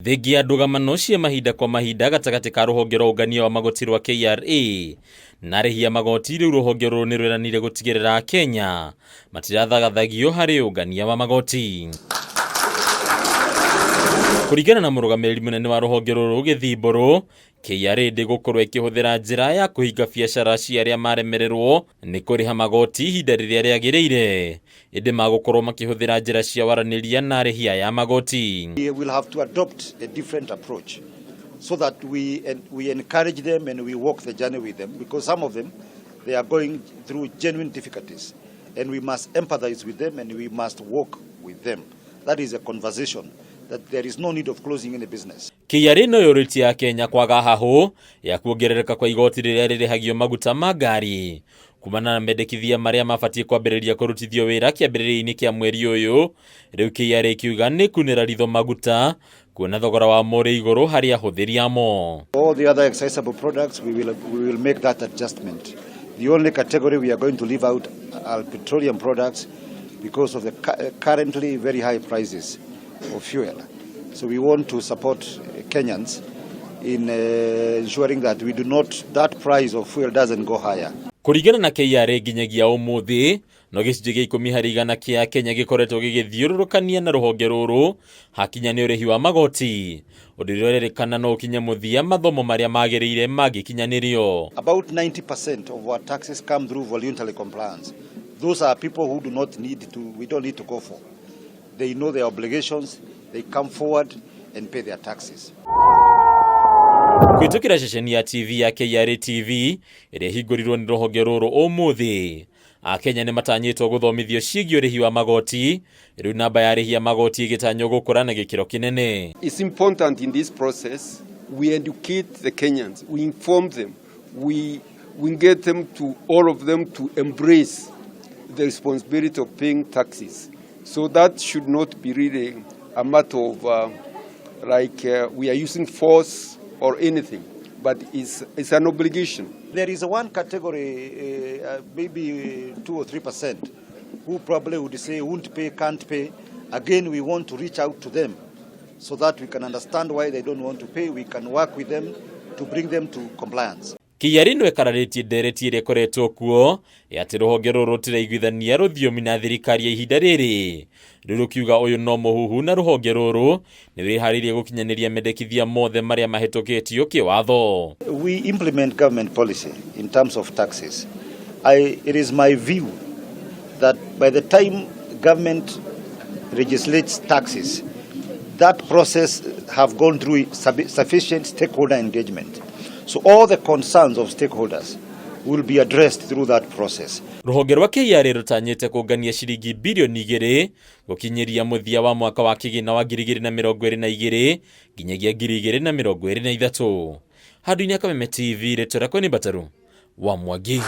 Thengia ndũgamano cia mahinda kwa mahinda gatagati ka ruhonge rwa ungania wa magoti rwa KRA na rĩhia magoti rĩu ruhonge rũrũ nĩ rweranire gũtigĩrĩra Kenya matirathagathagio harĩ ungania wa magoti. Kuregana na murugamiriri munene wa ruhonge rũrũ Githii Mburu, KRA ndĩgũkorwo ĩkĩhũthĩra njĩra ya kũhinga biacara cia arĩa maremererwo nĩ kũrĩha magoti ihinda rĩrĩa rĩagĩrĩire, ĩndĩ magũkorwo makĩhũthĩra njĩra cia waranĩria na rĩhia ya magoti. We will have to adopt a different approach so that we encourage them and we walk the journey with them, because some of them they are going through genuine difficulties and we must empathize with them and we must walk with them. That is a conversation that there is no need of closing any business. KRA no yũrĩtie ya Kenya kwaga hahũ ya kuongerereka kwa igoti rĩrĩa rĩrĩhagio maguta ma ngari kumana na mendekithia marĩa mabatie kwambĩrĩria kũrutithio wĩra kĩambĩrĩria-inĩ kĩa mweri ũyũ. Rĩu KRA kiuga nĩ kunĩra ritho maguta kuona thogora wa mo rĩ igũrũ harĩ ahũthĩri amo. All the other accessible products we will make that adjustment. The only category we are going to leave out are petroleum products because of the currently very high prices of fuel. So we want to support Kenyans in ensuring that that price of fuel doesn't go higher. Kuregana na KRA nginyagia ũmũthĩ no gĩcunjĩ gĩa 10% kĩa Kenya gĩkoretwo gĩgĩthiũrũrũkania na rũhonge rũrũ hakinya nĩ ũrĩhi wa magoti, ũndũ ũrĩa ũrerĩkana no ũkinye mũthia mathomo marĩa magĩrĩire mangĩkinyanĩrio. About 90% of our taxes come through voluntary compliance. Those are people who we don't need to go for. They know their obligations, they come forward and pay their taxes. Kwitukira ceceni ya TV ya KRA TV ĩrĩa hingũrirwo nĩ rũhonge rũrũ ũmũthĩ, Akenya nĩ matanyĩtwo gũthomithio ciĩgiĩ ũrĩhi wa magoti, rĩu namba ya rĩhia magoti ĩgĩtanywo gũkũra na gĩkĩro kĩnene. It's important in this process we educate the Kenyans, we inform them, we get them to all of them to embrace the responsibility of paying taxes. So that should not be really a matter of we are using force or anything, but it's an obligation. There is one category, maybe 2 or 3%, who probably would say won't pay, can't pay. Again, we want to reach out to them so that we can understand why they don't want to pay. We can work with them to bring them to compliance. KRA no ĩkararĩtie ndereti ĩrĩa ĩkoretwo kuo atĩ rũhonge rũrũ rũtiraiguithania rũthiomi na thirikari ya ihinda rĩrĩ. Rĩu kiuga ũyũ no mũhuhu na rũhonge rũrũ nĩ rwĩharĩirie gũkinyanĩria mendekithia mothe marĩa mahĩtũkĩtio kĩwatho. We implement government policy in terms of taxes. It is my view that by the time government legislates taxes, that process have gone through sufficient stakeholder engagement. So all the concerns of stakeholders will be addressed through that process. Rũhonge rwa KRA rũtanyĩte kũngania ciringi bilioni 2 gũkinyĩria mũthia wa mwaka wa kĩgĩna wa 2022 nginyagia 2023. Handu-inĩ ya Kameme TV, rĩtwa rĩakwa nĩ Bataru wa Mwangi.